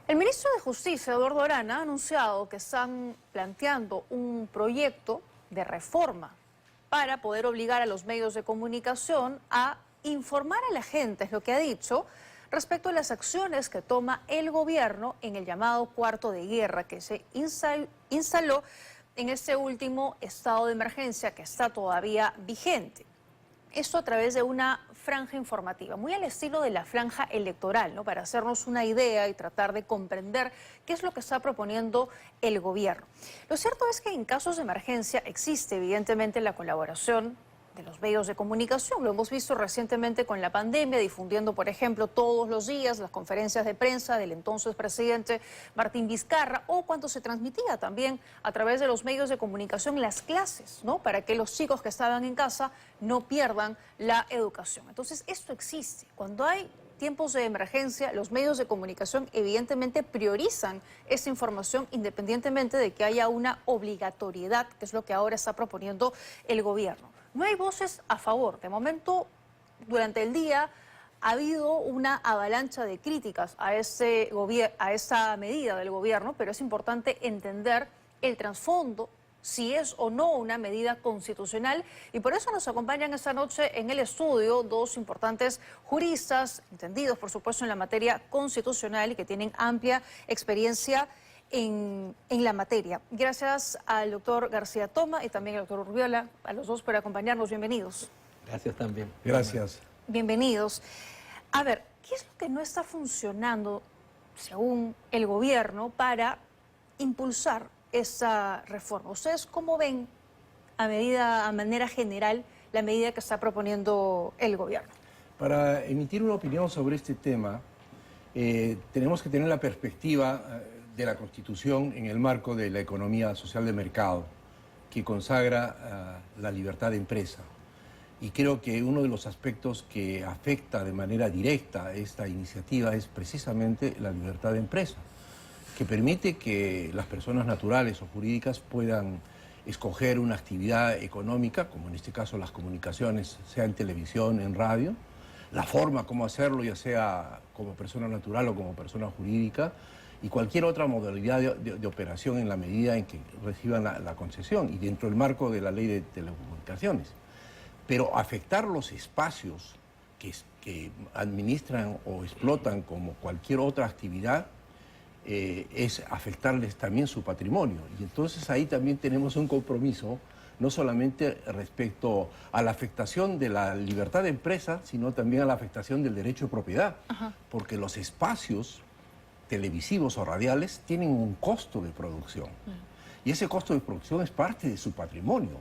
El ministro de Justicia, Eduardo Arana, ha anunciado que están planteando un proyecto de reforma para poder obligar a los medios de comunicación a informar a la gente, es lo que ha dicho, respecto a las acciones que toma el gobierno en el llamado cuarto de guerra que se instaló en este último estado de emergencia que está todavía vigente. Esto a través de una franja informativa, muy al estilo de la franja electoral, ¿no? Para hacernos una idea y tratar de comprender qué es lo que está proponiendo el gobierno. Lo cierto es que en casos de emergencia existe evidentemente la colaboración de los medios de comunicación. Lo hemos visto recientemente con la pandemia, difundiendo, por ejemplo, todos los días las conferencias de prensa del entonces presidente Martín Vizcarra, o cuando se transmitía también a través de los medios de comunicación las clases, ¿no? Para que los chicos que estaban en casa no pierdan la educación. Entonces, esto existe. Cuando hay tiempos de emergencia, los medios de comunicación evidentemente priorizan esa información independientemente de que haya una obligatoriedad, que es lo que ahora está proponiendo el gobierno. No hay voces a favor. De momento, durante el día, ha habido una avalancha de críticas a esa medida del gobierno, pero es importante entender el trasfondo, si es o no una medida constitucional, y por eso nos acompañan esta noche en el estudio dos importantes juristas, entendidos por supuesto en la materia constitucional y que tienen amplia experiencia en la materia. Gracias al doctor García Toma y también al doctor Urbiola, a los dos por acompañarnos. Bienvenidos. Gracias también. Gracias. Bienvenidos. A ver, ¿qué es lo que no está funcionando, según el gobierno, para impulsar esa reforma? ¿Ustedes cómo ven a manera general la medida que está proponiendo el gobierno? Para emitir una opinión sobre este tema, tenemos que tener la perspectiva de la Constitución en el marco de la economía social de mercado, que consagra la libertad de empresa. Y creo que uno de los aspectos que afecta de manera directa esta iniciativa es precisamente la libertad de empresa, que permite que las personas naturales o jurídicas puedan escoger una actividad económica, como en este caso las comunicaciones, sea en televisión, en radio, la forma como hacerlo, ya sea como persona natural o como persona jurídica, y cualquier otra modalidad de operación en la medida en que reciban la concesión y dentro del marco de la ley de telecomunicaciones. Pero afectar los espacios que administran o explotan como cualquier otra actividad es afectarles también su patrimonio. Y entonces ahí también tenemos un compromiso, no solamente respecto a la afectación de la libertad de empresa, sino también a la afectación del derecho de propiedad. Ajá. Porque los espacios televisivos o radiales tienen un costo de producción. Y ese costo de producción es parte de su patrimonio.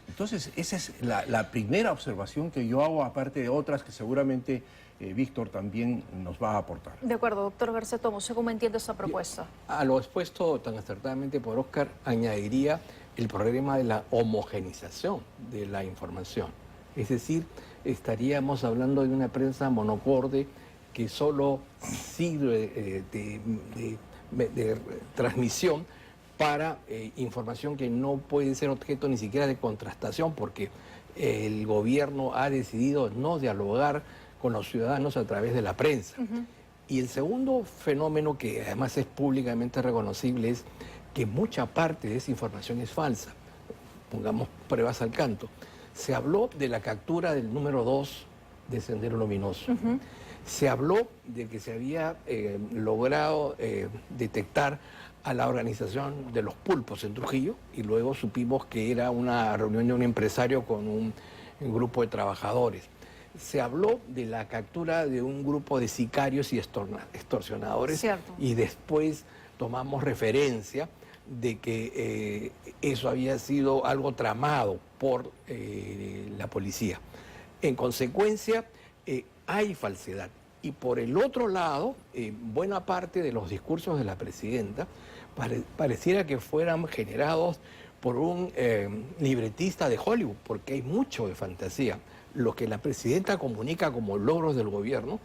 Entonces, esa es la primera observación que yo hago, aparte de otras que seguramente Víctor también nos va a aportar. De acuerdo, doctor García Toma, ¿cómo entiende esa propuesta? A lo expuesto tan acertadamente por Óscar, añadiría el problema de la homogenización de la información. Es decir, estaríamos hablando de una prensa monocorde que solo sirve de transmisión para información que no puede ser objeto ni siquiera de contrastación, porque el gobierno ha decidido no dialogar con los ciudadanos a través de la prensa. Y el segundo fenómeno, que además es públicamente reconocible, es que mucha parte de esa información es falsa. Pongamos pruebas al canto. Se habló de la captura del número 2 de Sendero Luminoso. Se habló de que se había logrado detectar a la organización de los pulpos en Trujillo, y luego supimos que era una reunión de un empresario con un grupo de trabajadores. Se habló de la captura de un grupo de sicarios y extorsionadores. Cierto. Y después tomamos referencia de que eso había sido algo tramado por la policía. En consecuencia, hay falsedad. Y por el otro lado, buena parte de los discursos de la presidenta pareciera que fueran generados por un libretista de Hollywood, porque hay mucho de fantasía. Lo que la presidenta comunica como logros del gobierno,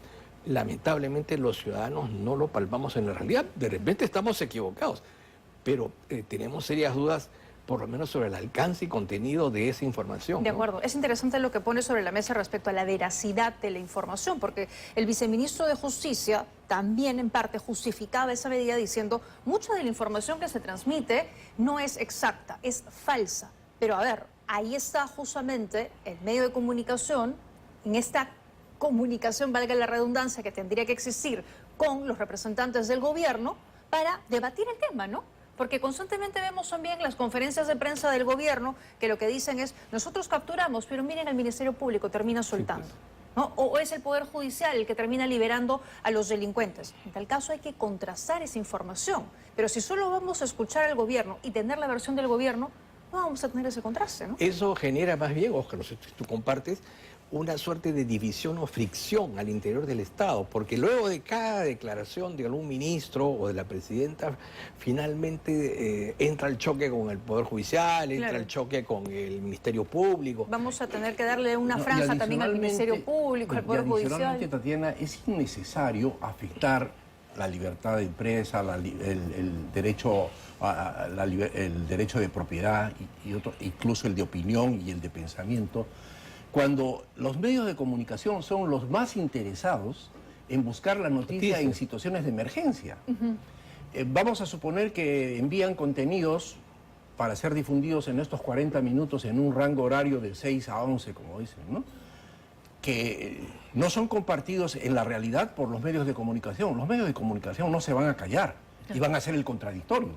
lamentablemente los ciudadanos no lo palpamos en la realidad. De repente estamos equivocados, pero tenemos serias dudas por lo menos sobre el alcance y contenido de esa información. De ¿no? acuerdo. Es interesante lo que pone sobre la mesa respecto a la veracidad de la información, porque el viceministro de Justicia también en parte justificaba esa medida diciendo mucha de la información que se transmite no es exacta, es falsa. Pero a ver, ahí está justamente el medio de comunicación, en esta comunicación, valga la redundancia, que tendría que existir con los representantes del gobierno para debatir el tema, ¿no? Porque constantemente vemos también las conferencias de prensa del gobierno que lo que dicen es, nosotros capturamos, pero miren, el Ministerio Público termina soltando. Sí, pues. ¿No? O es el Poder Judicial el que termina liberando a los delincuentes. En tal caso hay que contrastar esa información. Pero si solo vamos a escuchar al gobierno y tener la versión del gobierno, no vamos a tener ese contraste, ¿no? Eso genera más bien, Óscar, no sé si tú compartes, una suerte de división o fricción al interior del Estado, porque luego de cada declaración de algún ministro o de la presidenta, finalmente entra el choque con el Poder Judicial, entra Claro. el choque con el Ministerio Público. Vamos a tener que darle una No, y franja también al adicionalmente- Ministerio Público, al Poder adicionalmente, Judicial. Tatiana, es innecesario afectar la libertad de empresa, el derecho el derecho de propiedad y otro, incluso el de opinión y el de pensamiento, cuando los medios de comunicación son los más interesados en buscar la noticia en situaciones de emergencia. Vamos a suponer que envían contenidos para ser difundidos en estos 40 minutos en un rango horario de 6 a 11, como dicen, ¿no? Que no son compartidos en la realidad por los medios de comunicación. Los medios de comunicación no se van a callar y van a hacer el contradictorio.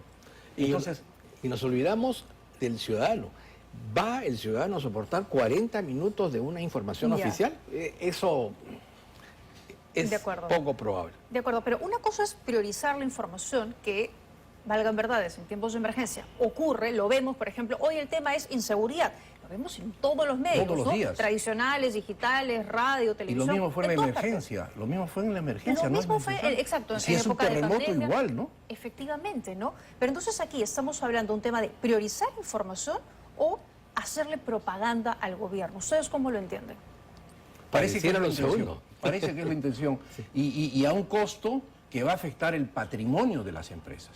Entonces, Y nos olvidamos del ciudadano. ¿Va el ciudadano a soportar 40 minutos de una información Ya. oficial? Eso es De acuerdo. poco probable. De acuerdo, pero una cosa es priorizar la información que, valgan verdades, en tiempos de emergencia ocurre, lo vemos, por ejemplo, hoy el tema es inseguridad. Lo vemos en todos los medios, Todos los ¿no? días. Tradicionales, digitales, radio, y televisión. lo mismo fue en la todas partes. emergencia. Lo mismo fue en la emergencia. Lo ¿no? mismo Es fue, necesario. exacto, Si en es un época de terremoto pandemia. igual, ¿no? Efectivamente, ¿no? Pero entonces aquí estamos hablando de un tema de priorizar información o hacerle propaganda al gobierno. ¿Ustedes cómo lo entienden? Parece que es Pareciera la lo intención. segundo. Parece que es la intención. Y a un costo que va a afectar el patrimonio de las empresas.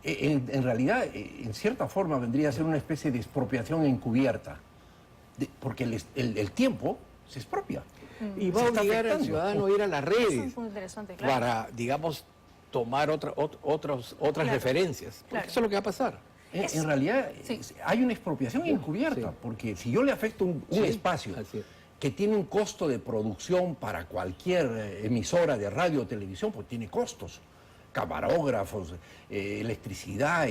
En realidad, en cierta forma, vendría a ser una especie de expropiación encubierta. Porque el tiempo se expropia. Y va Se a está obligar al afectando. ciudadano a ir a las Eso redes es muy interesante, claro. para, digamos, tomar otras Claro. referencias. Porque Claro. eso es lo que va a pasar. En realidad, Sí. hay una expropiación encubierta, sí. porque si yo le afecto un Sí, espacio así es. que tiene un costo de producción para cualquier emisora de radio o televisión, pues tiene costos. Camarógrafos, electricidad,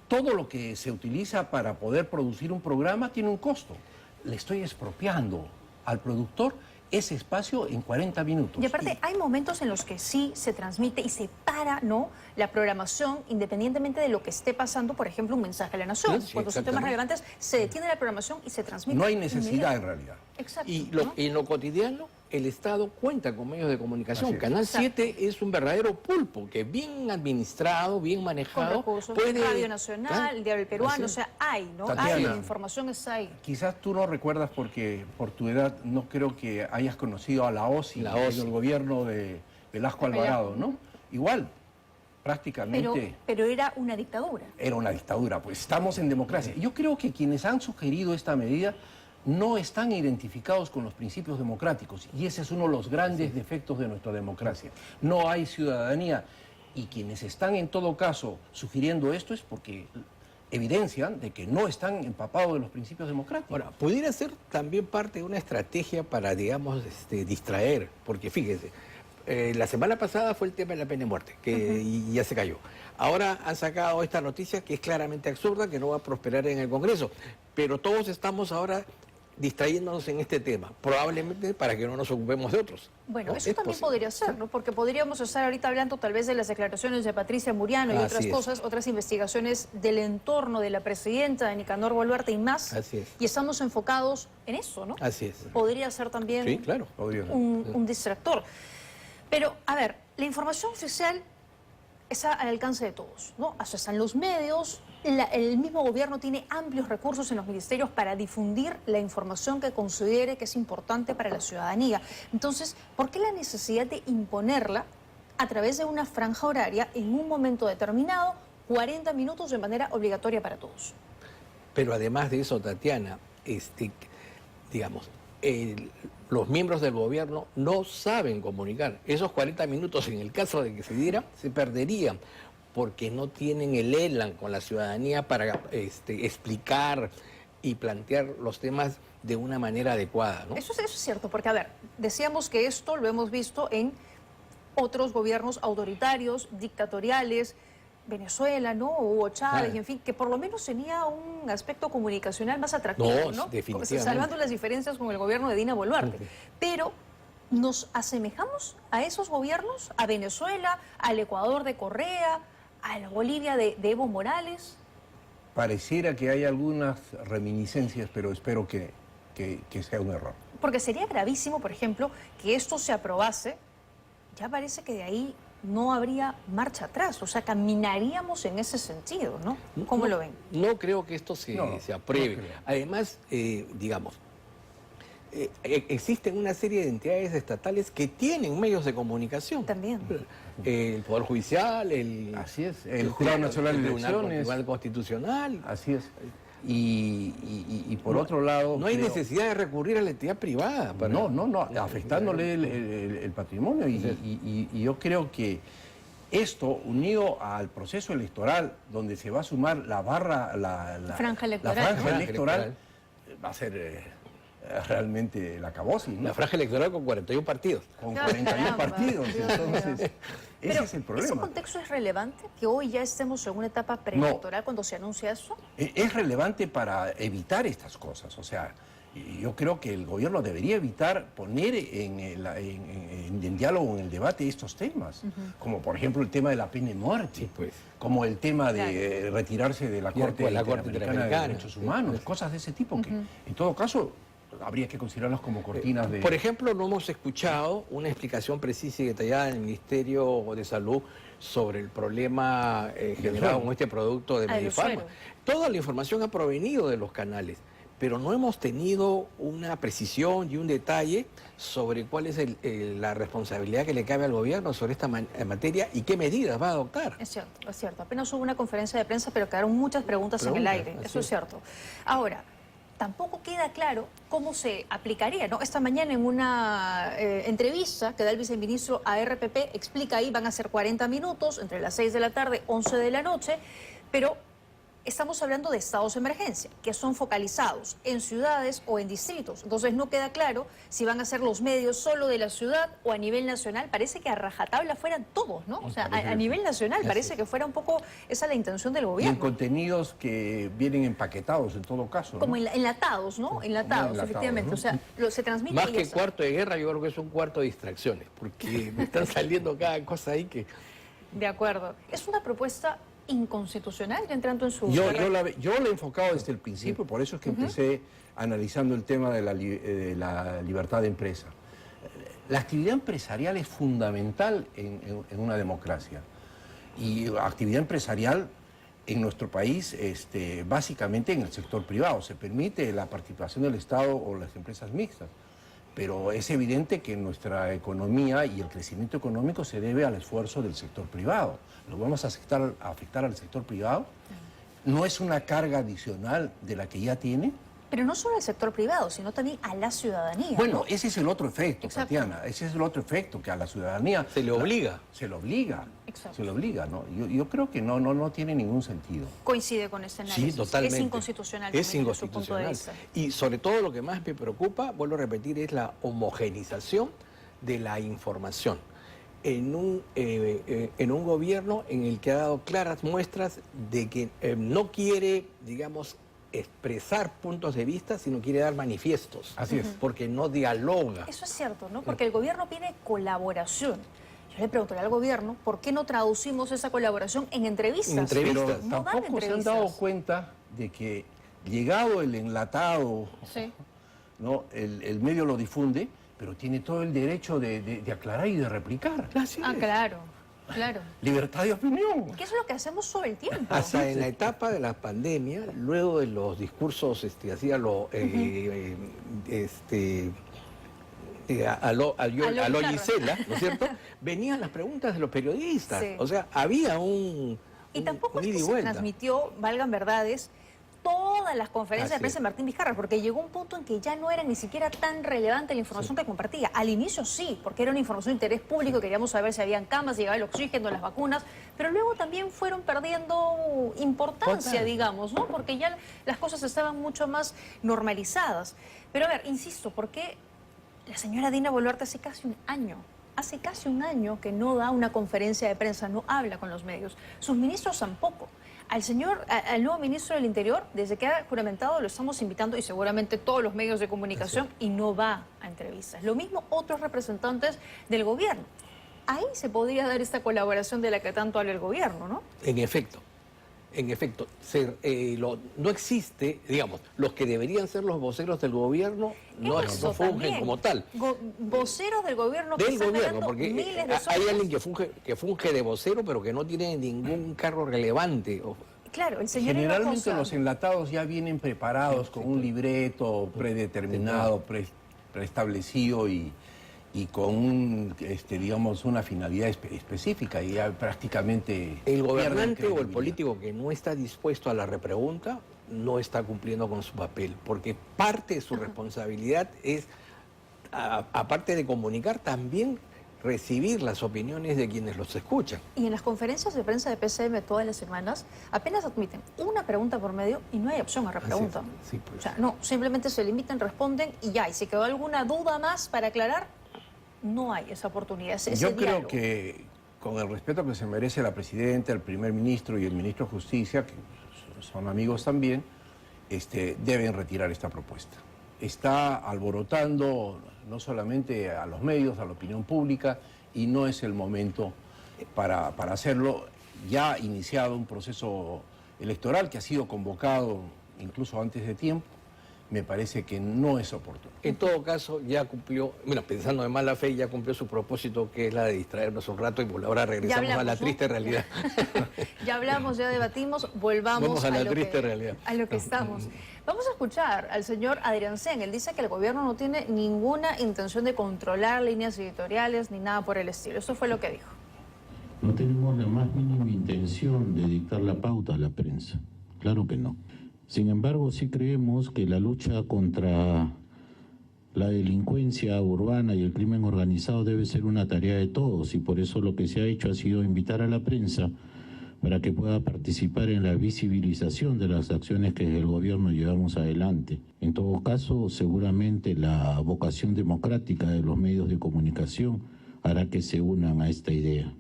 todo lo que se utiliza para poder producir un programa tiene un costo. Le estoy expropiando al productor ese espacio en 40 minutos. Y aparte, hay momentos en los que sí se transmite y se para, ¿no?, la programación, independientemente de lo que esté pasando, por ejemplo, un mensaje a la nación. Sí, Cuando son temas exactamente. relevantes, se detiene la programación y se transmite. No hay necesidad en inmediato. realidad. Exacto. Y ¿no? en lo cotidiano, el Estado cuenta con medios de comunicación. Así es. Canal Exacto. 7 es un verdadero pulpo que bien administrado, bien Con manejado, recursos, puede... Radio Nacional, el Diario El Peruano, Así o es. sea, hay, ¿no? Tatiana. Hay, la información está ahí. Quizás tú no recuerdas porque por tu edad no creo que hayas conocido a la OSI, La OSI. en el gobierno de Velasco Alvarado, ¿no? Igual, prácticamente Pero era una dictadura. era una dictadura. Pues estamos en democracia. Yo creo que quienes han sugerido esta medida no están identificados con los principios democráticos y ese es uno de los grandes defectos de nuestra democracia. No hay ciudadanía y quienes están en todo caso sugiriendo esto es porque evidencian de que no están empapados de los principios democráticos. Ahora, pudiera ser también parte de una estrategia para, digamos, distraer, porque fíjese, la semana pasada fue el tema de la pena de muerte, que y ya se cayó. Ahora han sacado esta noticia que es claramente absurda, que no va a prosperar en el Congreso, pero todos estamos ahora distrayéndonos en este tema, probablemente para que no nos ocupemos de otros. Bueno, ¿no? eso Es también posible. podría ser, ¿no? Porque podríamos estar ahorita hablando tal vez de las declaraciones de Patricia Muriano y Así otras es. cosas, otras investigaciones del entorno de la presidenta de Nicanor Boluarte y más. Así es. Y estamos enfocados en eso, ¿no? Así es. Podría ser también Sí, claro. Podría ser. un distractor. Pero, a ver, la información oficial está al alcance de todos, ¿no? O sea, están los medios, el mismo gobierno tiene amplios recursos en los ministerios para difundir la información que considere que es importante para la ciudadanía. Entonces, ¿por qué la necesidad de imponerla a través de una franja horaria en un momento determinado, 40 minutos de manera obligatoria para todos? Pero además de eso, Tatiana, digamos, los miembros del gobierno no saben comunicar. Esos 40 minutos, en el caso de que se diera, se perderían, porque no tienen el elan con la ciudadanía para explicar y plantear los temas de una manera adecuada, ¿no? Eso es cierto, porque, a ver, decíamos que esto lo hemos visto en otros gobiernos autoritarios, dictatoriales, Venezuela, ¿no? Hugo Chávez, y en fin, que por lo menos tenía un aspecto comunicacional más atractivo, ¿no? Definitivamente. Salvando las diferencias con el gobierno de Dina Boluarte. Pero, ¿nos asemejamos a esos gobiernos? ¿A Venezuela, al Ecuador de Correa, a la Bolivia de Evo Morales? Pareciera que hay algunas reminiscencias, pero espero que sea un error. Porque sería gravísimo, por ejemplo, que esto se aprobase. Ya parece que de ahí no habría marcha atrás, o sea, caminaríamos en ese sentido, ¿no? ¿Cómo lo ven? No creo que esto se apruebe. No creo. Además, digamos, existen una serie de entidades estatales que tienen medios de comunicación. También. El Poder Judicial, Así es, el Jurado Nacional de Elecciones. El Tribunal Constitucional. Así es. Y por otro lado... No hay necesidad de recurrir a la entidad privada. No, afectándole el patrimonio. Y yo creo que esto, unido al proceso electoral, donde se va a sumar la franja electoral. La franja electoral va a ser realmente la cabosis, ¿no? La franja electoral con 41 partidos. Con 41 partidos, entonces... Ese es el problema. ¿Ese contexto es relevante? ¿Que hoy ya estemos en una etapa preelectoral cuando se anuncia eso? Es relevante para evitar estas cosas. O sea, yo creo que el gobierno debería evitar poner en diálogo, en el debate, estos temas. Como por ejemplo el tema de la pena de muerte. Sí, pues. Como el tema de retirarse de la Corte Interamericana de Derechos Humanos. Cosas de ese tipo que, en todo caso, habría que considerarlas como cortinas de... Por ejemplo, no hemos escuchado una explicación precisa y detallada del Ministerio de Salud sobre el problema generado con este producto de Medifarma. Toda la información ha provenido de los canales, pero no hemos tenido una precisión y un detalle sobre cuál es la responsabilidad que le cabe al gobierno sobre esta materia y qué medidas va a adoptar. Es cierto. Apenas hubo una conferencia de prensa, pero quedaron muchas preguntas en el aire. Eso es cierto. Ahora, tampoco queda claro cómo se aplicaría, ¿no? Esta mañana en una entrevista que da el viceministro a RPP, explica ahí, van a ser 40 minutos, entre las 6 de la tarde, 11 de la noche, pero estamos hablando de estados de emergencia, que son focalizados en ciudades o en distritos. Entonces no queda claro si van a ser los medios solo de la ciudad o a nivel nacional. Parece que a rajatabla fueran todos, ¿no? O sea, a nivel nacional parece que fuera un poco esa la intención del gobierno. Y en contenidos que vienen empaquetados en todo caso, ¿no? Como enlatados, ¿no? Enlatados, efectivamente. ¿no? O sea, se transmite... Más que cuarto de guerra, yo creo que es un cuarto de distracciones, porque me están saliendo cada cosa ahí que... De acuerdo. Es una propuesta inconstitucional, ya entrando en su... Yo la he enfocado desde el principio, por eso es que empecé analizando el tema de la libertad de empresa. La actividad empresarial es fundamental en una democracia. Y actividad empresarial en nuestro país, básicamente en el sector privado. Se permite la participación del Estado o las empresas mixtas. Pero es evidente que nuestra economía y el crecimiento económico se debe al esfuerzo del sector privado. ¿Lo vamos a afectar al sector privado? ¿No es una carga adicional de la que ya tiene? Pero no solo al sector privado, sino también a la ciudadanía. Bueno, ¿no? ese es el otro efecto, Exacto. Tatiana. Ese es el otro efecto, que a la ciudadanía... Se le obliga. Se le obliga. Exacto. Se le obliga, ¿no? Yo creo que no tiene ningún sentido. Coincide con ese análisis. Sí, totalmente. Es inconstitucional. Es también, desde su punto de inconstitucional. vista. Y sobre todo lo que más me preocupa, vuelvo a repetir, es la homogenización de la información. En un gobierno en el que ha dado claras muestras de que no quiere, digamos, expresar puntos de vista, sino quiere dar manifiestos. Así es. Porque no dialoga. Eso es cierto, ¿no? Porque el gobierno pide colaboración. Yo le pregunto al gobierno, ¿por qué no traducimos esa colaboración en entrevistas? En entrevistas. Pero No dan tampoco se han entrevistas. dado cuenta de que, llegado el enlatado, Sí. ¿no? El medio lo difunde, pero tiene todo el derecho de aclarar y de replicar. Ah, claro. Libertad de opinión. ¿Qué es lo que hacemos todo el tiempo? Hasta en la etapa de la pandemia, luego de los discursos a lo Gisela, ¿no es cierto? Venían las preguntas de los periodistas. Sí. O sea, había un Y tampoco es ida que y se vuelta. transmitió, valgan verdades, toda todas las conferencias de Así prensa de Martín Vizcarra, porque llegó un punto en que ya no era ni siquiera tan relevante la información que compartía. Al inicio sí, porque era una información de interés público, queríamos saber si habían camas, si llegaba el oxígeno, las vacunas, pero luego también fueron perdiendo importancia, digamos, ¿no? Porque ya las cosas estaban mucho más normalizadas. Pero a ver, insisto, ¿por qué la señora Dina Boluarte hace casi un año que no da una conferencia de prensa, no habla con los medios? Sus ministros tampoco. Al nuevo ministro del Interior, desde que ha juramentado, lo estamos invitando, y seguramente todos los medios de comunicación, y no va a entrevistas. Lo mismo otros representantes del gobierno. Ahí se podría dar esta colaboración de la que tanto habla el gobierno, ¿no? En efecto, no existe, digamos, los que deberían ser los voceros del gobierno no fungen también. como tal. Voceros del gobierno que Del están gobierno, ganando porque miles de hay soles. alguien que funge de vocero, pero que no tiene ningún cargo relevante. Claro, el señor Generalmente Hinojosa. los enlatados ya vienen preparados con un libreto predeterminado, preestablecido y con digamos, una finalidad específica, y ya prácticamente El pierden gobernante o el credibilidad. político que no está dispuesto a la repregunta no está cumpliendo con su papel, porque parte de su responsabilidad es, aparte de comunicar, también recibir las opiniones de quienes los escuchan. Y en las conferencias de prensa de PCM todas las semanas apenas admiten una pregunta por medio y no hay opción a repregunta. Sí, pues. O sea, no, simplemente se limitan, responden y ya. Y si quedó alguna duda más para aclarar, no hay esa oportunidad. Ese Yo creo diálogo. que, con el respeto que se merece la presidenta, el primer ministro y el ministro de Justicia, que son amigos también, deben retirar esta propuesta. Está alborotando no solamente a los medios, a la opinión pública, y no es el momento para hacerlo. Ya ha iniciado un proceso electoral que ha sido convocado incluso antes de tiempo. Me parece que no es oportuno. En todo caso, ya cumplió, bueno, pensando de mala fe, ya cumplió su propósito, que es la de distraernos un rato, y ahora regresamos a la triste realidad. Ya hablamos, ya debatimos, volvamos Vamos a la triste realidad. A lo que estamos. Vamos a escuchar al señor Adriancén. Él dice que el gobierno no tiene ninguna intención de controlar líneas editoriales ni nada por el estilo. Eso fue lo que dijo. No tenemos la más mínima intención de dictar la pauta a la prensa. Claro que no. Sin embargo, sí creemos que la lucha contra la delincuencia urbana y el crimen organizado debe ser una tarea de todos, y por eso lo que se ha hecho ha sido invitar a la prensa para que pueda participar en la visibilización de las acciones que desde el gobierno llevamos adelante. En todo caso, seguramente la vocación democrática de los medios de comunicación hará que se unan a esta idea.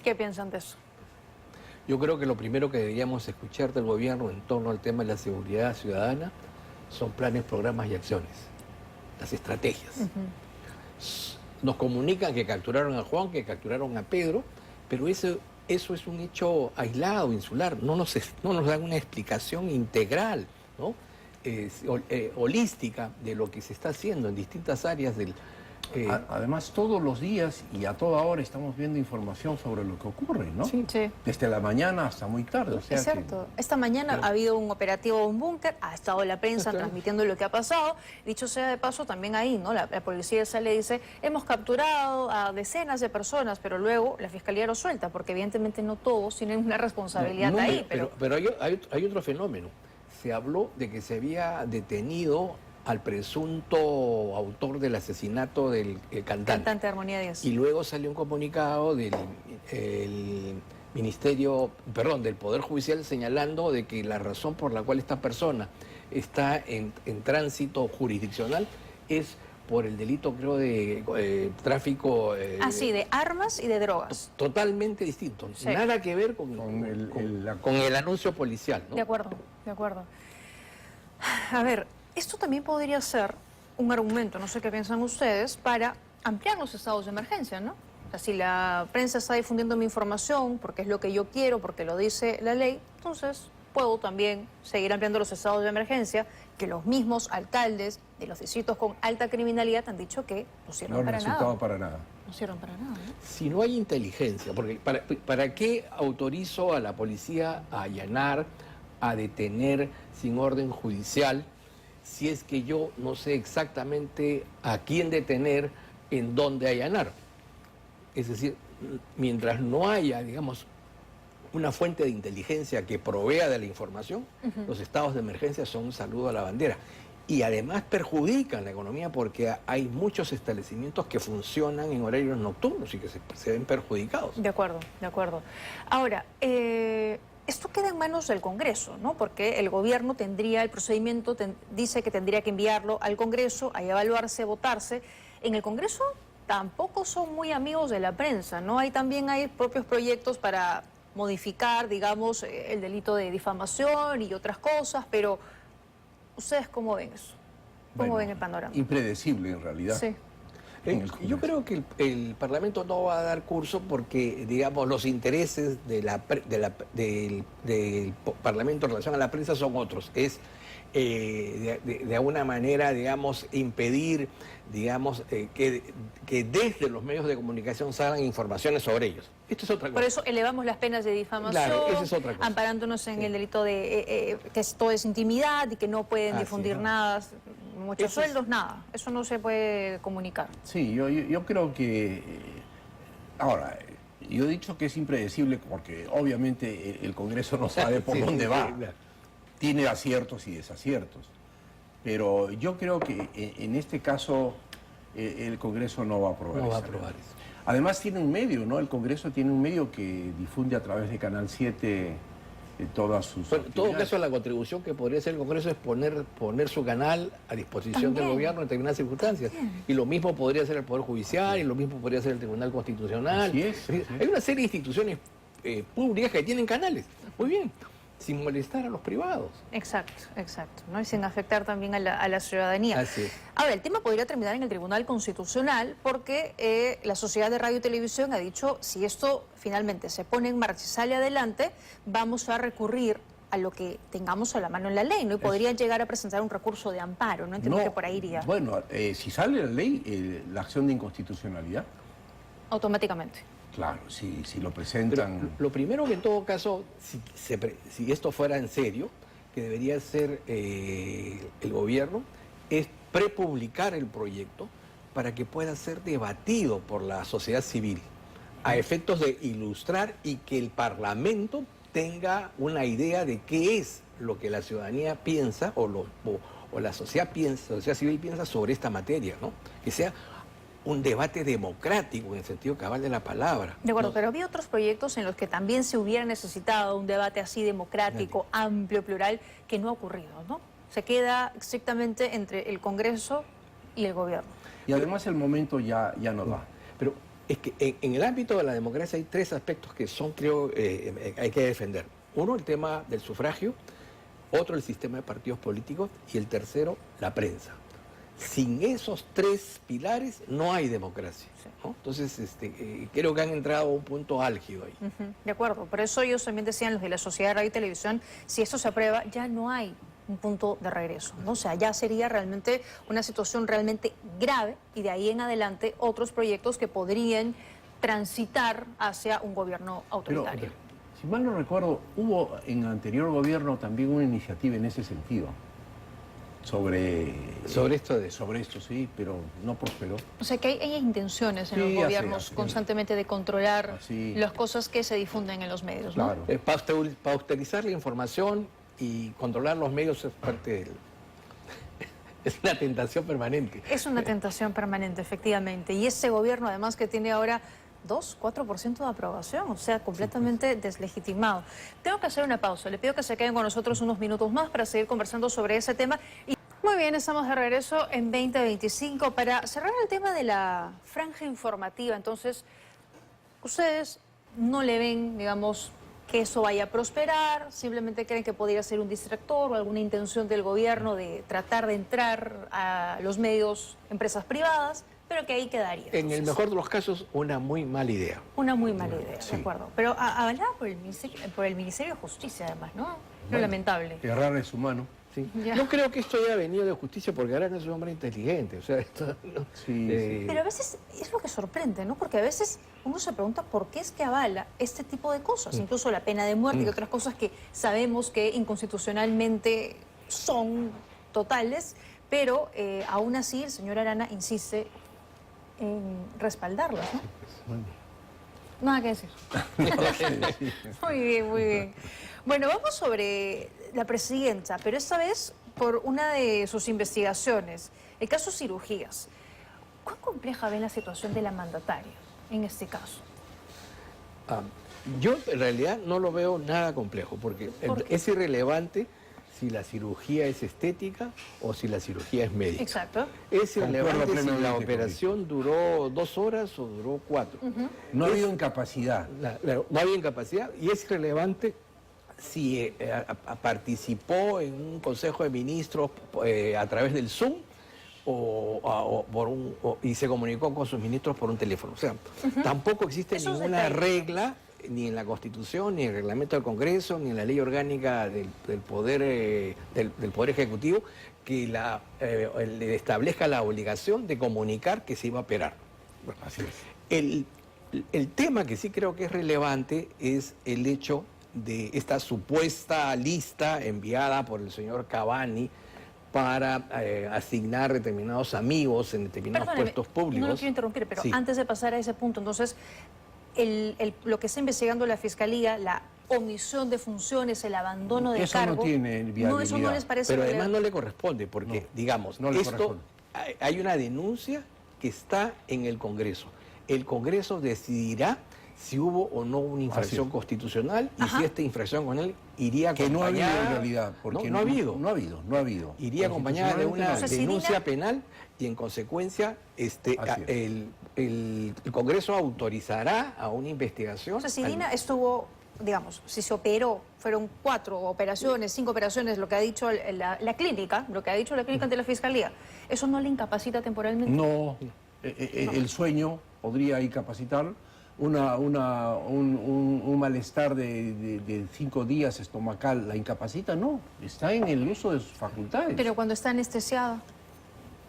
¿Qué piensan de eso? Yo creo que lo primero que deberíamos escuchar del gobierno en torno al tema de la seguridad ciudadana son planes, programas y acciones, las estrategias. Nos comunican que capturaron a Juan, que capturaron a Pedro, pero eso es un hecho aislado, insular. No nos dan una explicación integral, ¿no? Holística de lo que se está haciendo en distintas áreas del... Además, todos los días y a toda hora estamos viendo información sobre lo que ocurre, ¿no? Sí. Desde la mañana hasta muy tarde. O sea Es cierto. Esta mañana ha habido un operativo de un búnker, ha estado la prensa transmitiendo lo que ha pasado. Dicho sea de paso, también ahí, ¿no? La policía sale y dice, hemos capturado a decenas de personas, pero luego la fiscalía lo suelta, porque evidentemente no todos tienen una responsabilidad ahí. Pero hay otro fenómeno. Se habló de que se había detenido al presunto autor del asesinato del cantante Armonía Díaz. Y luego salió un comunicado del del Poder Judicial señalando de que la razón por la cual esta persona está en tránsito jurisdiccional es por el delito, creo, de tráfico... de armas y de drogas. Totalmente distinto. Sí. Nada que ver con el anuncio policial, ¿no? De acuerdo. A ver, esto también podría ser un argumento, no sé qué piensan ustedes, para ampliar los estados de emergencia, ¿no? O sea, si la prensa está difundiendo mi información porque es lo que yo quiero, porque lo dice la ley, entonces puedo también seguir ampliando los estados de emergencia, que los mismos alcaldes de los distritos con alta criminalidad han dicho que no sirven no para resultado nada. para nada. No sirven para nada, ¿no? Si no hay inteligencia, porque ¿para qué autorizo a la policía a allanar, a detener sin orden judicial, si es que yo no sé exactamente a quién detener, en dónde allanar? Es decir, mientras no haya, digamos, una fuente de inteligencia que provea de la información, los estados de emergencia son un saludo a la bandera. Y además perjudican la economía porque hay muchos establecimientos que funcionan en horarios nocturnos y que se ven perjudicados. De acuerdo, de acuerdo. Ahora, esto queda en manos del Congreso, ¿no? Porque el gobierno tendría el procedimiento, dice que tendría que enviarlo al Congreso, a evaluarse, votarse. En el Congreso tampoco son muy amigos de la prensa, ¿no? También hay propios proyectos para modificar, digamos, el delito de difamación y otras cosas, pero ¿ustedes cómo ven eso? ¿Cómo ven el panorama? Impredecible en realidad. Sí. Yo creo que el Parlamento no va a dar curso porque, digamos, los intereses del Parlamento en relación a la prensa son otros. Es de alguna manera, digamos, impedir, digamos, que desde los medios de comunicación salgan informaciones sobre ellos. Esto es otra cosa. Por eso elevamos las penas de difamación, claro, esa es otra cosa. amparándonos en el delito de que esto es intimidad y que no pueden difundir nada, muchos sueldos, nada. Eso no se puede comunicar. Sí, yo creo que... Ahora, yo he dicho que es impredecible porque obviamente el Congreso no sabe por dónde va. Tiene aciertos y desaciertos. Pero yo creo que en este caso el Congreso no va a aprobar eso. Además tiene un medio, ¿no? El Congreso tiene un medio que difunde a través de Canal 7 todas sus actividades. En todo caso, la contribución que podría hacer el Congreso es poner su canal a disposición del gobierno en determinadas circunstancias. Y lo mismo podría hacer el Poder Judicial, y lo mismo podría hacer el Tribunal Constitucional. Así es. Hay una serie de instituciones públicas que tienen canales. Muy bien. Sin molestar a los privados. Exacto, ¿no? Y sin afectar también a la ciudadanía. Así es. Ahora, el tema podría terminar en el Tribunal Constitucional porque la Sociedad de Radio y Televisión ha dicho, si esto finalmente se pone en marcha y sale adelante, vamos a recurrir a lo que tengamos a la mano en la ley, ¿no? Y podrían llegar a presentar un recurso de amparo, ¿no? Entiendo que por ahí iría. Bueno, si sale la ley, la acción de inconstitucionalidad. Automáticamente. Claro, si lo presentan... Pero lo primero que en todo caso, si esto fuera en serio, que debería hacer el gobierno, es prepublicar el proyecto para que pueda ser debatido por la sociedad civil, a efectos de ilustrar y que el Parlamento tenga una idea de qué es lo que la ciudadanía piensa o la sociedad civil piensa sobre esta materia, ¿no? Que sea un debate democrático en el sentido cabal de la palabra. De acuerdo, ¿no? pero había otros proyectos en los que también se hubiera necesitado un debate así democrático, amplio, plural, que no ha ocurrido, ¿no? Se queda estrictamente entre el Congreso y el gobierno. Y además el momento ya no da. Pero es que en el ámbito de la democracia hay tres aspectos que son, creo, hay que defender. Uno, el tema del sufragio, otro, el sistema de partidos políticos, y el tercero, la prensa. Sin esos tres pilares no hay democracia, ¿no? Entonces, creo que han entrado a un punto álgido ahí. De acuerdo, por eso ellos también decían, los de la Sociedad de Radio y Televisión, si esto se aprueba, ya no hay un punto de regreso, ¿no? O sea, ya sería realmente una situación realmente grave y de ahí en adelante otros proyectos que podrían transitar hacia un gobierno autoritario. Pero, si mal no recuerdo, hubo en el anterior gobierno también una iniciativa en ese sentido. Sobre esto, sí, pero no prosperó. O sea que hay intenciones en los gobiernos constantemente de controlar las cosas que se difunden en los medios, ¿no? Claro. Pausterizar la información y controlar los medios es parte del... Es una tentación permanente. Es una tentación permanente, efectivamente. Y ese gobierno, además, que tiene ahora 4% de aprobación, o sea, completamente deslegitimado. Tengo que hacer una pausa. Le pido que se queden con nosotros unos minutos más para seguir conversando sobre ese tema. Muy bien, estamos de regreso en 2025 para cerrar el tema de la franja informativa. Entonces, ustedes no le ven, digamos, que eso vaya a prosperar, simplemente creen que podría ser un distractor o alguna intención del gobierno de tratar de entrar a los medios, empresas privadas, pero que ahí quedaría. En el mejor de los casos, una muy mala idea. Una muy mala idea, de acuerdo. Pero avalada por el Ministerio de Justicia, además, ¿no? Lo lamentable. Errar es humano. Sí. Yo creo que esto ya ha venido de justicia porque Arana es un hombre inteligente. O sea, esto, ¿no? Pero a veces es lo que sorprende, ¿no? Porque a veces uno se pregunta por qué es que avala este tipo de cosas, incluso la pena de muerte y otras cosas que sabemos que inconstitucionalmente son totales, pero aún así el señor Arana insiste en respaldarlas, ¿no? Nada que decir. Muy bien, muy bien. Bueno, vamos sobre la presidenta, pero esta vez por una de sus investigaciones, el caso cirugías. ¿Cuán compleja ven la situación de la mandataria en este caso? Yo en realidad no lo veo nada complejo, porque ¿Por qué? es irrelevante si la cirugía es estética o si la cirugía es médica. Exacto. Es irrelevante Concuerdo si la plenamente operación duró 2 horas o duró 4. No ha habido incapacidad. No había incapacidad, y es irrelevante si participó en un consejo de ministros a través del Zoom y se comunicó con sus ministros por un teléfono. O sea, tampoco existe Esos ninguna detalles. regla, ni en la Constitución, ni en el reglamento del Congreso, ni en la ley orgánica del Poder Ejecutivo, que le establezca la obligación de comunicar que se iba a operar. Así es. El tema que sí creo que es relevante es el hecho de esta supuesta lista enviada por el señor Cavani para asignar determinados amigos en determinados Perdóneme, puestos públicos. no lo quiero interrumpir, pero Sí. antes de pasar a ese punto, entonces, lo que está investigando la Fiscalía, la omisión de funciones, el abandono de Eso no cargo... tiene No, eso no viabilidad. les parece Pero además relevante. no le corresponde, porque, No, digamos, no le esto corresponde. hay una denuncia que está en el Congreso. El Congreso decidirá si hubo o no una infracción Así es. constitucional y Ajá. si esta infracción con él iría Que no ha habido acompañada... en realidad. Porque no ha habido. No ha habido, no ha habido. Iría acompañada de una Entonces, si denuncia Dina- penal y en consecuencia Así es. el Congreso autorizará a una investigación. O sea, si Dina estuvo, digamos, si se operó, fueron 4 operaciones, 5 operaciones, lo que ha dicho la clínica, lo que ha dicho la clínica ante la Fiscalía, ¿eso no le incapacita temporalmente? No, el sueño podría incapacitar. Un malestar de 5 días estomacal la incapacita, no. Está en el uso de sus facultades. Pero cuando está anestesiada.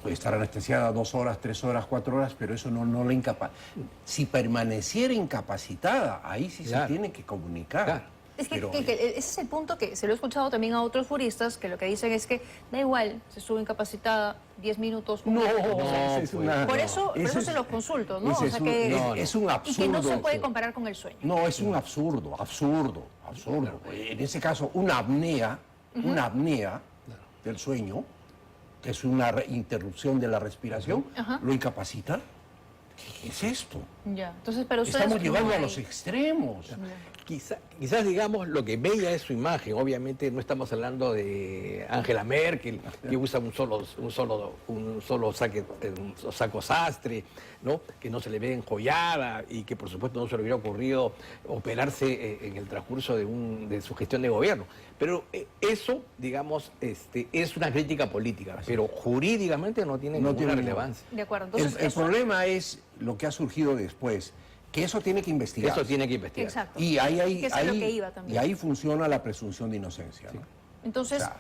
Puede estar anestesiada 2 horas, 3 horas, 4 horas, pero eso no la incapacita. Si permaneciera incapacitada, ahí sí Claro. se tiene que comunicar. Claro. Es que, Pero, ese es el punto que se lo he escuchado también a otros juristas, que lo que dicen es que da igual, se estuvo incapacitada 10 minutos. no, No, es pues. una- Por eso ese es- se los consulto, ¿no? ese O sea es un- que, es un y que no absurdo. se puede comparar con el sueño. No, es un absurdo. En ese caso, una apnea del sueño, que es una interrupción de la respiración, Ajá. lo incapacita. ¿Qué es esto? Ya. Entonces, pero ustedes Estamos llegando no a hay- los extremos. Quizás digamos lo que bella es su imagen. Obviamente no estamos hablando de Angela Merkel, que usa un solo saco sastre, ¿no? Que no se le ve enjollada y que por supuesto no se le hubiera ocurrido operarse en el transcurso de su gestión de gobierno. Pero eso, digamos, es una crítica política, pero jurídicamente no tiene No ninguna tiene relevancia. De acuerdo. Entonces, El eso- problema es lo que ha surgido después, que eso tiene que investigar. Eso tiene que investigar. Exacto. Y Que es a lo que iba también. y ahí funciona la presunción de inocencia. ¿no? Entonces, O sea,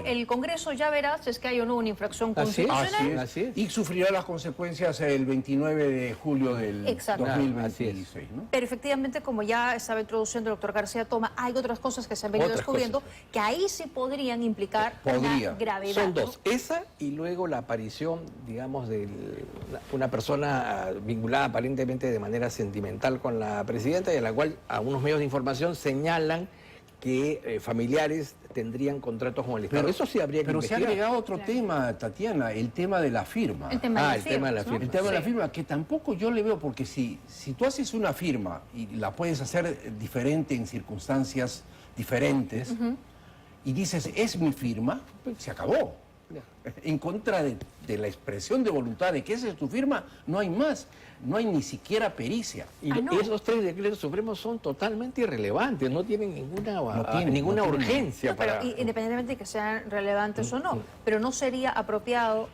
el Congreso ya verá si es que hay o no una infracción Así es. constitucional. Así es. Y sufrirá las consecuencias el 29 de julio del Exacto. 2026. ¿no? Pero efectivamente, como ya estaba introduciendo el doctor García Toma, hay otras cosas que se han venido Otras descubriendo cosas. que ahí sí podrían implicar Podría. una gravedad. Son ¿no? dos, esa y luego la aparición, digamos, de una persona vinculada aparentemente de manera sentimental con la presidenta y a la cual algunos medios de información señalan que familiares tendrían contratos con el Estado. Eso sí habría que Pero se ha investigar. agregado otro tema, Tatiana, el tema de la firma. El tema de el tema de la firmas, ¿no? firma. El tema de la Sí. firma, que tampoco yo le veo, porque si tú haces una firma y la puedes hacer diferente en circunstancias diferentes, y dices, es mi firma, pues, se acabó. En contra de la expresión de voluntad de que esa es tu firma, no hay más, no hay ni siquiera pericia. Y no. esos 3 decretos supremos son totalmente irrelevantes, no tienen ninguna tienen. urgencia No, pero para... independientemente de que sean relevantes o no, pero no sería apropiado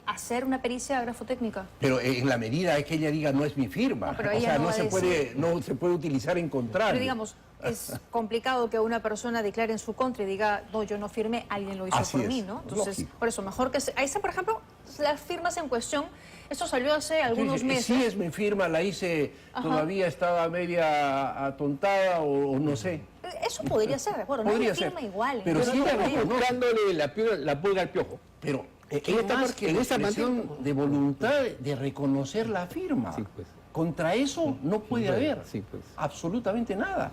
hacer una pericia grafotécnica. Pero en la medida es que ella diga, no es mi firma. No, pero o ella sea, no no va a se, decir. no se puede utilizar en contrario. Pero digamos, es complicado que una persona declare en su contra y diga, no, yo no firmé, alguien lo hizo Así por es, mí, ¿no? Entonces, lógico. por eso, mejor que... Ahí está, por ejemplo, las firmas en cuestión, esto salió hace algunos meses. Sí, es mi firma, la hice, todavía estaba media atontada o no sé. Eso podría ser, de acuerdo, Podría nadie firma ser. igual. Pero ¿no? sí No, la no, veo, no. ¿no? Buscándole la pulga al piojo. Pero En ¿qué esta más parte- que en la esta expresión materia- de voluntad de reconocer la firma? Sí, pues. Contra eso no puede Bueno, haber sí, pues. absolutamente nada.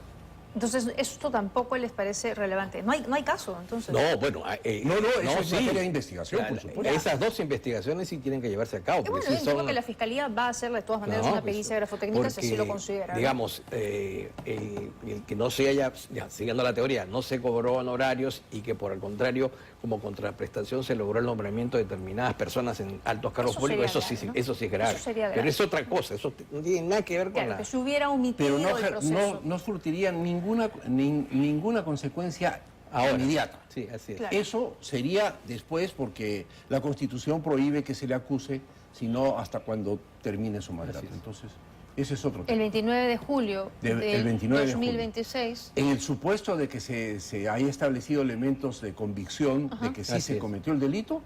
Entonces, esto tampoco les parece relevante. No hay caso, entonces. No, bueno, eso es sí. materia de investigación, por supuesto. Esas dos investigaciones sí tienen que llevarse a cabo. Y bueno, porque yo sí entiendo que la Fiscalía va a hacer de todas maneras No, una pues, pericia grafotécnica si así lo porque, considera, ¿no? digamos, el que no se haya, ya, siguiendo la teoría, no se cobró honorarios y que por el contrario, como contraprestación se logró el nombramiento de determinadas personas en altos cargos Eso públicos, sería eso sí, grave, ¿no? eso sí es grave. Eso sería grave. Pero es otra cosa, eso no tiene nada que ver con Claro, la... que si hubiera omitido Pero el proceso. no surtiría ninguna consecuencia Ahora, inmediata. sí, así es. Claro. Eso sería después porque la Constitución prohíbe que se le acuse, sino hasta cuando termine su mandato. Así es. Entonces, ese es otro El tema. 29 de julio El del 29 de julio. 2026. En el supuesto de que se haya establecido elementos de convicción de que sí Así se es. cometió el delito,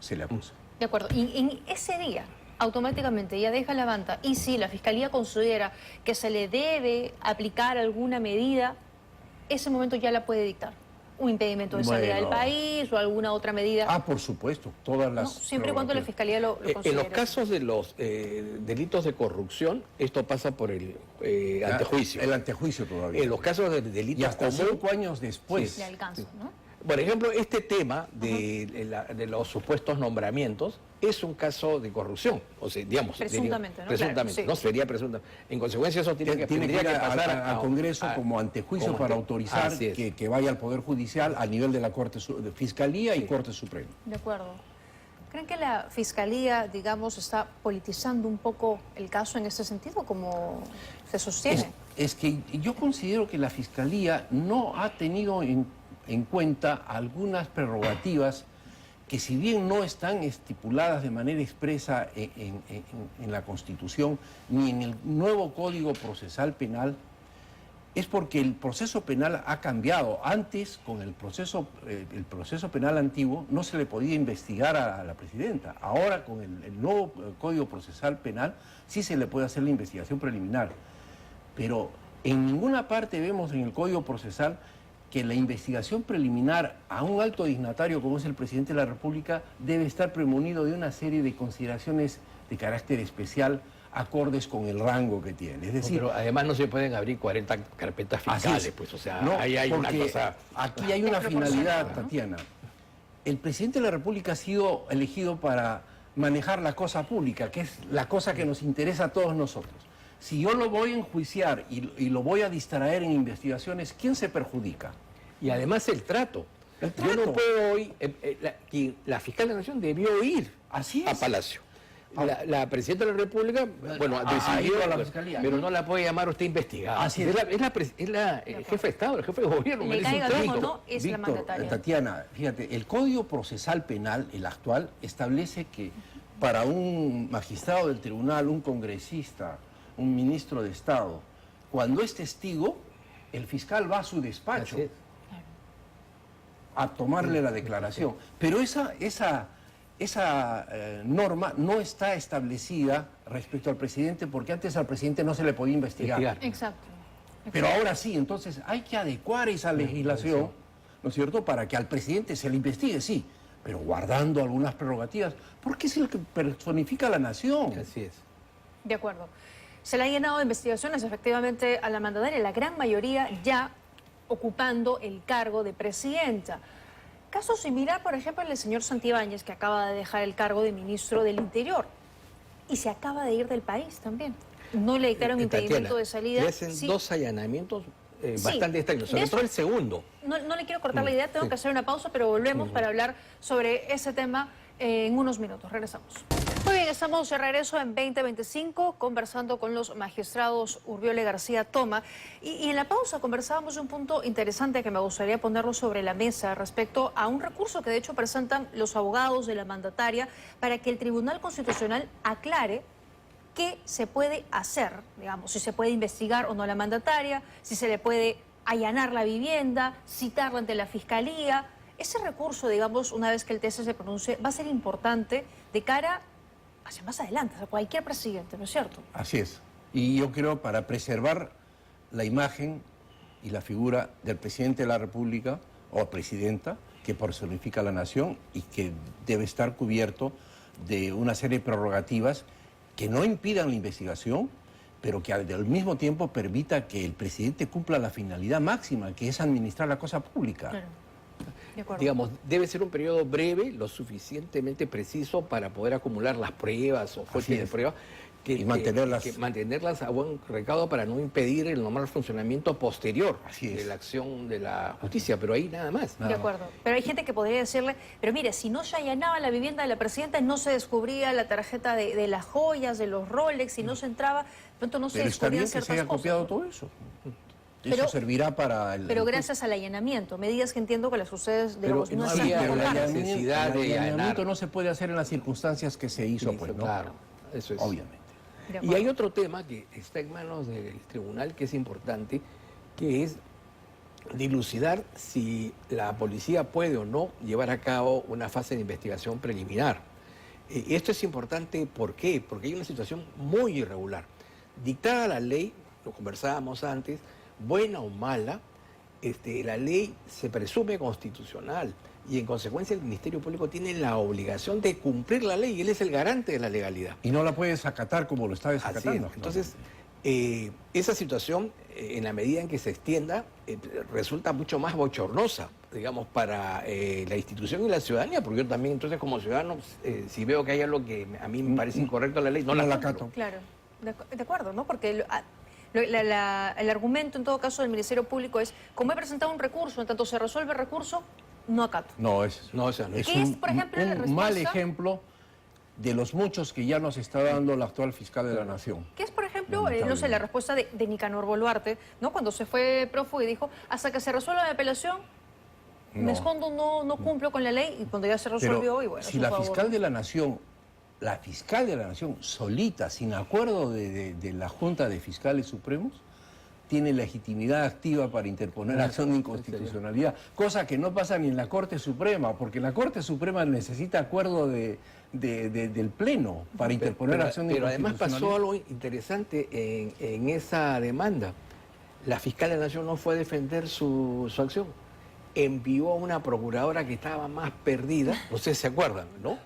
se le acusa. De acuerdo. Y en ese día, automáticamente ya deja la banda. Y si la Fiscalía considera que se le debe aplicar alguna medida, ese momento ya la puede dictar. Un impedimento de salida del Bueno. país o alguna otra medida. Ah, por supuesto, todas ¿no? las... Siempre y cuando la prerrogativas. Fiscalía lo considere. En los casos de los delitos de corrupción, esto pasa por el antejuicio. El antejuicio todavía. En los casos de Y delitos hasta comunes, 5 años después. Le alcanza, ¿no? por ejemplo, este tema de los supuestos nombramientos es un caso de corrupción, o sea, digamos, Presuntamente, ¿no? presuntamente, Claro, sí. no sería presuntamente. En consecuencia, eso Tiene que tendría ir que pasar al Congreso como antejuicio como para ante- autorizar así es. que vaya al Poder Judicial a nivel de la de Fiscalía y Sí. Corte Suprema. De acuerdo. ¿Creen que la Fiscalía, digamos, está politizando un poco el caso en ese sentido, como se sostiene? Es que yo considero que la Fiscalía no ha tenido en cuenta algunas prerrogativas que, si bien no están estipuladas de manera expresa en la Constitución ni en el nuevo Código Procesal Penal, es porque el proceso penal ha cambiado. Antes, con el proceso penal antiguo, no se le podía investigar a la presidenta. Ahora, con el nuevo Código Procesal Penal, sí se le puede hacer la investigación preliminar. Pero en ninguna parte vemos en el Código Procesal que la investigación preliminar a un alto dignatario como es el presidente de la República debe estar premunido de una serie de consideraciones de carácter especial acordes con el rango que tiene. Es decir, pero además no se pueden abrir 40 carpetas así fiscales, es. pues, o sea, No, ahí hay una porque cosa... aquí hay una finalidad, Desproporcionado, ¿no? Tatiana. El presidente de la República ha sido elegido para manejar la cosa pública, que es la cosa que nos interesa a todos nosotros. Si yo lo voy a enjuiciar y lo voy a distraer en investigaciones, ¿quién se perjudica? Y además el trato. El Yo no trato. puedo hoy... la fiscal de la Nación debió ir Así a es. Palacio. La presidenta de la República, bueno, ha decidió, ido a la pues, Fiscalía. pero no la puede llamar usted investigada. Así es. Es la jefe de Estado, el jefe de gobierno. Le merece un caiga bien o trato. no, es la Víctor, mandataria. Tatiana, fíjate, el Código Procesal Penal, el actual, establece que para un magistrado del tribunal, un congresista, un ministro de Estado, cuando es testigo, el fiscal va a su despacho Así es. a tomarle la declaración. Pero esa norma no está establecida respecto al presidente, porque antes al presidente no se le podía investigar. Exacto. Pero ahora sí, entonces hay que adecuar esa legislación, ¿no es cierto?, para que al presidente se le investigue, sí, pero guardando algunas prerrogativas, porque es el que personifica a la nación. Así es. De acuerdo. Se le han llenado de investigaciones efectivamente a la mandataria, la gran mayoría ya ocupando el cargo de presidenta. Caso similar, por ejemplo, el del señor Santibáñez, que acaba de dejar el cargo de ministro del Interior y se acaba de ir del país también. No le dictaron impedimento Tatiana, de salida. le hacen Sí. 2 allanamientos Sí. bastante extraños, sobre De eso- todo el segundo. No le quiero cortar la idea, tengo sí. que hacer una pausa, pero volvemos para hablar sobre ese tema en unos minutos. Regresamos. Muy bien, estamos de regreso en 2025 conversando con los magistrados Urbiole García Toma. Y en la pausa conversábamos de un punto interesante que me gustaría ponerlo sobre la mesa respecto a un recurso que de hecho presentan los abogados de la mandataria para que el Tribunal Constitucional aclare qué se puede hacer, digamos, si se puede investigar o no a la mandataria, si se le puede allanar la vivienda, citarla ante la Fiscalía. Ese recurso, digamos, una vez que el TC se pronuncie, va a ser importante de cara hacia más adelante, a cualquier presidente, ¿no es cierto? Así es. Y yo creo para preservar la imagen y la figura del presidente de la República o presidenta que personifica a la nación y que debe estar cubierto de una serie de prerrogativas que no impidan la investigación, pero que al mismo tiempo permita que el presidente cumpla la finalidad máxima, que es administrar la cosa pública. Claro. De acuerdo. Digamos, debe ser un periodo breve, lo suficientemente preciso para poder acumular las pruebas o fuentes de prueba Y mantenerlas. que mantenerlas a buen recaudo para no impedir el normal funcionamiento posterior Así es. de la acción de la justicia, pero ahí nada más. De acuerdo. Pero hay gente que podría decirle, pero mire, si no se allanaba la vivienda de la presidenta, no se descubría la tarjeta de las joyas, de los Rolex, si no se entraba, pronto no se Pero está bien descubrían que se ciertas haya copiado cosas, ¿no? todo eso. Pero- Eso servirá para el... Pero gracias al allanamiento, medidas que entiendo que las ustedes, digamos, no están había pero el controladas. la necesidad de el allanar. allanamiento no se puede hacer en las circunstancias que se hizo, pues, ¿no? Claro, eso es. Obviamente. De Y acuerdo. hay otro tema que está en manos del tribunal que es importante, que es dilucidar si la policía puede o no llevar a cabo una fase de investigación preliminar. Esto es importante, ¿por qué? Porque hay una situación muy irregular. Dictada la ley, lo conversábamos antes, buena o mala, la ley se presume constitucional y en consecuencia el Ministerio Público tiene la obligación de cumplir la ley y él es el garante de la legalidad. Y no la puedes acatar como lo está Así es. desacatando. Entonces, esa situación, en la medida en que se extienda, resulta mucho más bochornosa, digamos, para la institución y la ciudadanía, porque yo también, entonces, como ciudadano, si veo que hay algo que a mí me parece incorrecto en la ley, no la cumplo. acato. Claro, de acuerdo, ¿no? Porque el argumento en todo caso del Ministerio Público es, como he presentado un recurso, en tanto se resuelve el recurso, no acato. No, es, No, o sea, no es- ¿Qué es, por ejemplo, la un mal respuesta? ejemplo de los muchos que ya nos está dando la actual fiscal de la Nación. ¿Qué es, por ejemplo, no sé, la respuesta de Nicanor Boluarte, ¿no? Cuando se fue prófugo y dijo, hasta que se resuelva la apelación, me No. escondo, no cumplo con la ley, y cuando ya se resolvió, Pero y bueno, si su la favor. fiscal de la Nación solita, sin acuerdo de la Junta de Fiscales Supremos, tiene legitimidad activa para interponer acción de inconstitucionalidad, cosa que no pasa ni en la Corte Suprema, porque la Corte Suprema necesita acuerdo del Pleno para interponer acción de pero además inconstitucionalidad. pasó algo interesante en esa demanda. La fiscal de la Nación no fue a defender su acción. Envió a una procuradora que estaba más perdida, no sé si se acuerdan, ¿no?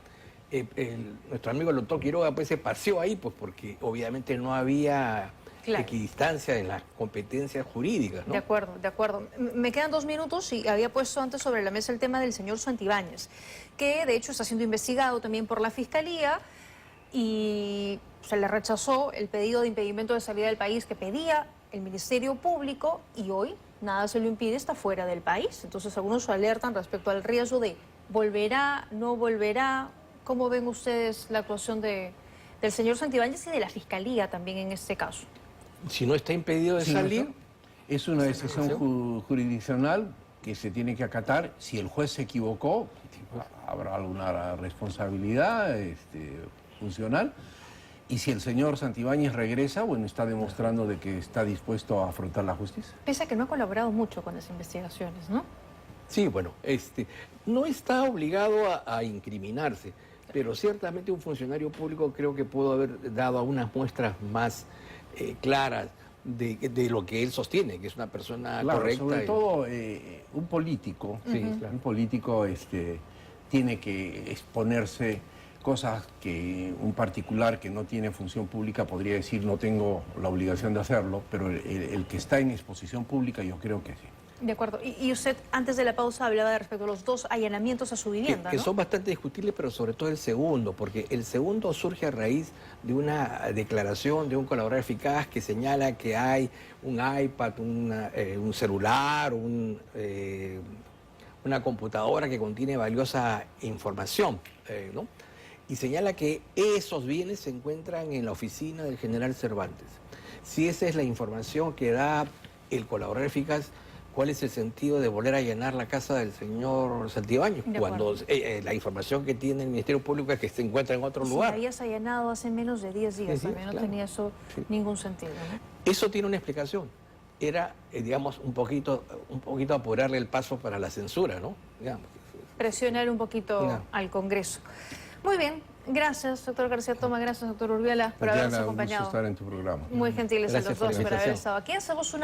Nuestro amigo el doctor Quiroga pues se paseó ahí, pues porque obviamente no había Claro. equidistancia en las competencias jurídicas, ¿no? De acuerdo, de acuerdo. Me quedan 2 minutos y había puesto antes sobre la mesa el tema del señor Santibáñez, que de hecho está siendo investigado también por la Fiscalía y se le rechazó el pedido de impedimento de salida del país que pedía el Ministerio Público y hoy nada se lo impide, está fuera del país. Entonces algunos alertan respecto al riesgo de volverá, no volverá. ¿Cómo ven ustedes la actuación del señor Santibáñez y de la Fiscalía también en este caso? Si no está impedido de Sí, salir, ¿no? Es una decisión jurisdiccional que se tiene que acatar. Si el juez se equivocó, habrá alguna responsabilidad funcional. Y si el señor Santibáñez regresa, bueno, está demostrando de que está dispuesto a afrontar la justicia. Pese a que no ha colaborado mucho con las investigaciones, ¿no? sí, bueno, no está obligado a incriminarse, pero ciertamente un funcionario público creo que pudo haber dado unas muestras más claras de lo que él sostiene, que es una persona Claro, correcta. sobre todo un político, un político tiene que exponerse cosas que un particular que no tiene función pública podría decir no tengo la obligación de hacerlo, pero el que está en exposición pública yo creo que sí. De acuerdo. Y usted, antes de la pausa, hablaba de respecto a los 2 allanamientos a su vivienda, que ¿no? son bastante discutibles, pero sobre todo el segundo, porque el segundo surge a raíz de una declaración de un colaborador eficaz que señala que hay un iPad, un celular, una computadora que contiene valiosa información, ¿no? Y señala que esos bienes se encuentran en la oficina del general Cervantes. Si esa es la información que da el colaborador eficaz, ¿cuál es el sentido de volver a allanar la casa del señor Santibáñez? De Cuando acuerdo. la información que tiene el Ministerio Público es que se encuentra en otro Si lugar. la habías allanado hace menos de 10 días, Sí, también no claro. tenía eso ningún sentido, ¿no? Eso tiene una explicación. Era, digamos, un poquito apurarle el paso para la censura, ¿no? Digamos. Presionar un poquito No. al Congreso. Muy bien, gracias, doctor García Toma, gracias, doctor Urbiela, por habernos Tatiana, un gusto acompañado. estar en tu programa. Muy gentiles a Gracias los por dos la por haber invitación. estado aquí. Hacemos una